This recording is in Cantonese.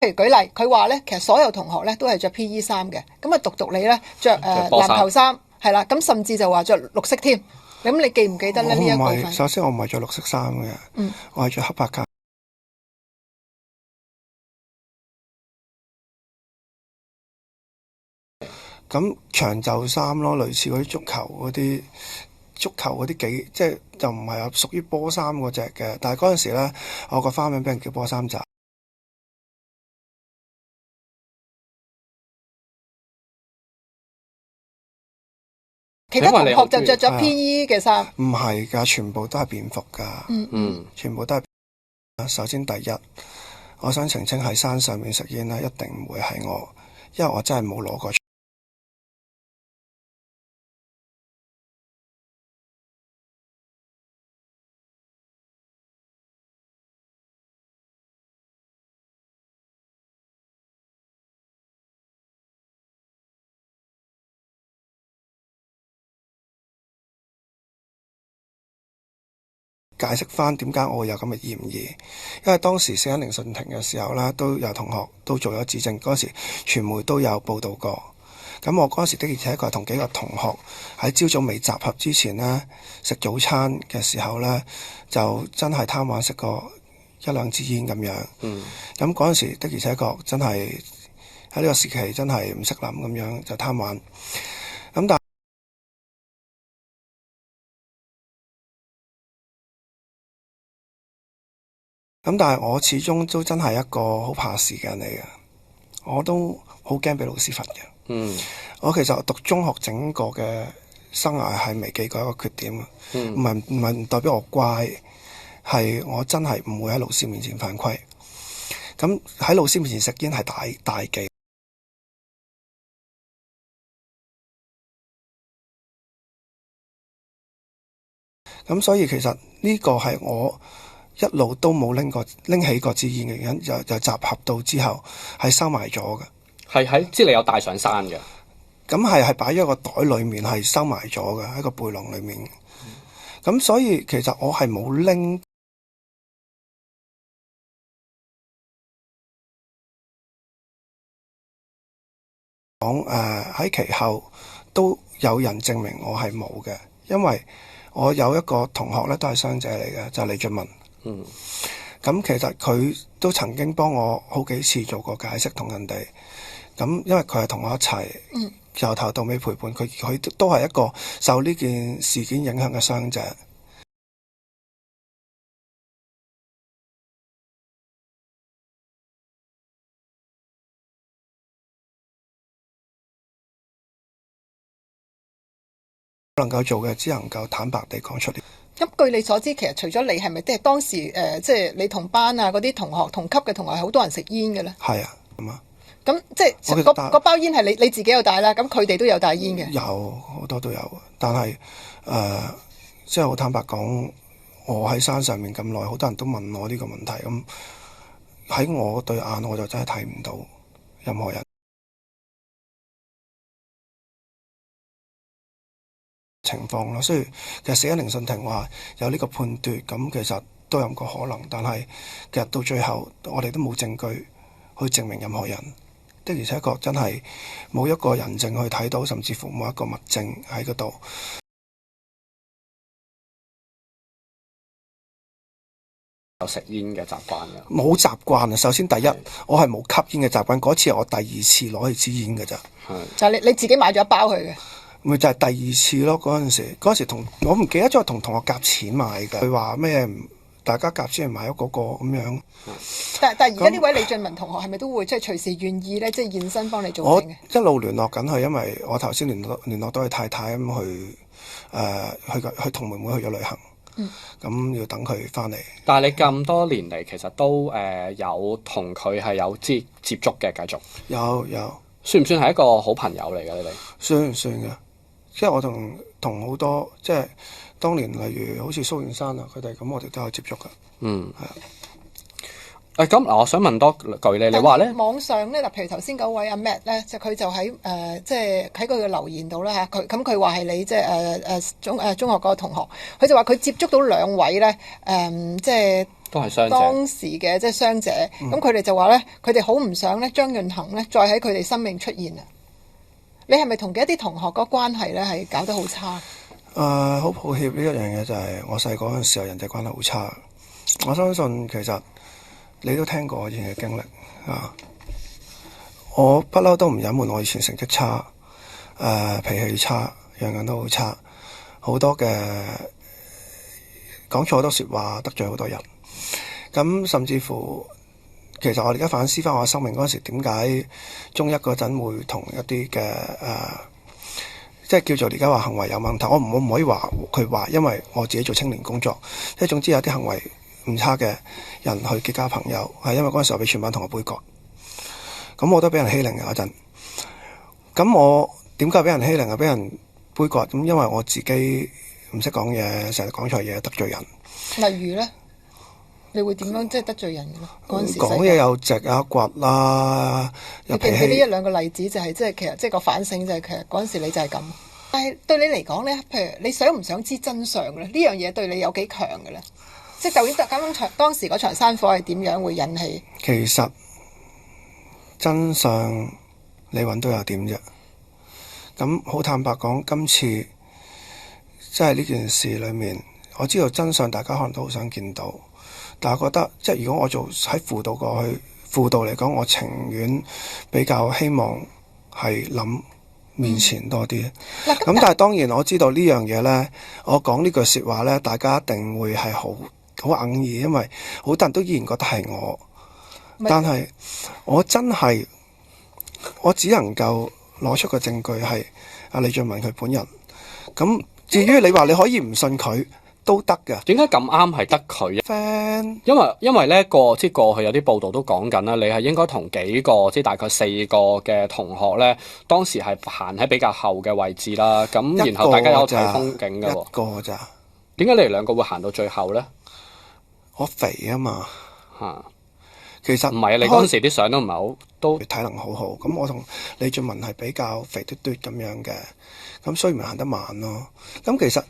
譬如舉例，佢話咧，其實所有同學咧都係着 PE 衫嘅，咁啊獨獨你咧着籃球衫，係啦，咁甚至就話着綠色添。咁你記唔記得咧呢一部分？首先我唔係着綠色衫嘅，我係着黑白格。咁長袖衫咯，類似嗰啲足球嗰啲即係就唔係屬於波衫嗰隻嘅。但係嗰陣時咧，我個花名俾人叫波衫仔。其他同學就着咗 PE 嘅衫。唔係㗎，全部都係便服㗎。全部都係。首先第一，我想澄清喺山上面食煙咧，一定唔會係我，因為我真係冇攞過。解釋翻點解我會有咁嘅嫌疑，因為當時死因聆訊庭嘅時候咧，都有同學都做咗指證，嗰時傳媒都有報導過。咁我嗰時的而且確同幾個同學喺朝早未集合之前呢，食早餐嘅時候呢，就真係貪玩食過一兩支煙咁樣。咁嗰陣時的而且確真係喺呢個時期真係唔識諗咁樣就貪玩。咁但係我始終都真係一個好怕事嘅人嚟嘅，我都好驚俾老師罰嘅。我其實讀中學整個嘅生涯係未記過一個缺點嘅，唔係代表我乖，係我真係唔會喺老師面前犯規。咁喺老師面前食煙係大忌。咁所以其實呢個係我一路都冇拎起過支煙嘅原因，就集合到之後係收埋咗嘅。即係你有帶上山嘅。咁係擺咗個袋裏面，係收埋咗嘅喺個背囊裏面。咁所以其實我係冇拎。講喺其後都有人證明我係冇嘅，因為我有一個同學咧都係傷者嚟嘅，就係李俊文。咁其實佢都曾經幫我好幾次做過解釋同人哋。咁因為佢係同我一齊，由頭到尾陪伴佢，佢都係一個受呢件事件影響嘅傷者。能夠做嘅只能夠坦白地講出嚟。咁據你所知，其實除咗你，係咪即係當時即係你同班啊嗰啲同學同級嘅同學，好多人食煙嘅咧？係啊，咁啊。咁即係嗰包煙係你自己有帶啦，咁佢哋都有帶煙嘅。有好多都有，但係即係好坦白講，我喺山上面咁耐，好多人都問我呢個問題，咁喺我對眼我就真係睇唔到任何人情況咯。所以其實死因聆訊庭話有呢個判斷，咁其實都有個可能，但係其實到最後我哋都冇證據去證明任何人。的而且確真係冇一個人證去睇到，甚至乎冇一個物證喺嗰度。有食煙嘅習慣嘅？冇習慣啊！首先第一，我係冇吸煙嘅習慣。嗰次係我第二次攞去支煙嘅咋。就係你自己買咗一包去嘅。咪就係第二次咯。嗰陣時我唔記得咗同同學夾錢買㗎。佢話咩？大家夾錢買咗嗰個咁樣。但係而家呢位李俊文同學係咪都會即係隨時願意咧，即係現身幫你做證嘅？我一路聯絡緊佢，因為我頭先聯絡到佢太太咁去同妹妹去咗旅行。咁要等佢翻嚟。但係你咁多年嚟，其實都有同佢係有接觸嘅，繼續。有。算唔算係一個好朋友嚟嘅？你哋算嘅，即係我同好多即係當年例如好似蘇元山啊，佢哋咁，我哋都有接觸㗎。係啊。咁嗱，我想問多句咧，你話咧網上咧嗱，譬如頭先嗰位阿 Matt 咧，佢就喺即係喺佢嘅留言度啦嚇，佢話係你即係中學嗰個同學，佢就話佢接觸到兩位咧即係都係傷者。當時嘅即係傷者，咁佢哋就話咧，佢哋好唔想咧張潤衡咧再喺佢哋生命出現啊！你係咪同嘅一啲同學嗰個關係咧係搞得好差？好抱歉呢一樣嘢就係我細個嗰陣時候人際關係好差。我相信其實你都聽過我以前嘅經歷啊。我不嬲都唔隱瞞我以前成績差，脾氣差，樣樣都好差，好多嘅講錯好多説話，得罪好多人。咁甚至乎，其實我而家反思翻我生命嗰陣時，點解中一嗰陣會同一啲嘅即係叫做而家話行為有問題。我唔可以話佢話，因為我自己做青年工作，即係總之有啲行為唔差嘅人去結交朋友，係因為嗰陣時我俾全班同學杯葛，咁我都俾人欺凌嘅嗰陣。咁我點解俾人欺凌啊？俾人杯葛咁，因為我自己唔識講嘢，成日講錯嘢，得罪人。例如咧，你會點樣即係得罪人嘅咧？嗰陣時講嘢又直啊、倔啦，你記唔記得一兩個例子？就係即係其實即係個反省就係其實嗰陣時你就係咁。但係對你嚟講咧，譬如你想唔想知真相嘅咧？呢樣嘢對你有幾強嘅咧？即係究竟當時嗰場山火係點樣會引起？其實真相你揾到又點啫？咁好坦白講，今次即係呢件事裏面，我知道真相大家可能都好想見到，但係覺得即係如果我做喺輔導過去輔導嚟講，我情願比較希望係諗面前多啲。咁但係當然我知道呢樣嘢呢，我講呢句説話呢，大家一定會係好哽耳，因為好多人都依然覺得係我。但係我真係我只能夠攞出個證據係阿李峻岷佢本人。咁至於你話你可以唔信佢都得嘅。點解咁啱係得佢 friend？因為呢即係過去有啲報道都講緊啦，你係應該同幾個即係大概4個嘅同學咧，當時係行喺比較後嘅位置啦。咁然後大家有睇風景嘅喎。一個咋？點解你哋兩個會行到最後咧？我肥啊嘛嚇。其實唔係啊，你嗰陣時啲相都唔係好，都體能好好。咁我同李峻岷係比較肥嘟嘟咁樣嘅，咁所以咪行得慢咯。咁其實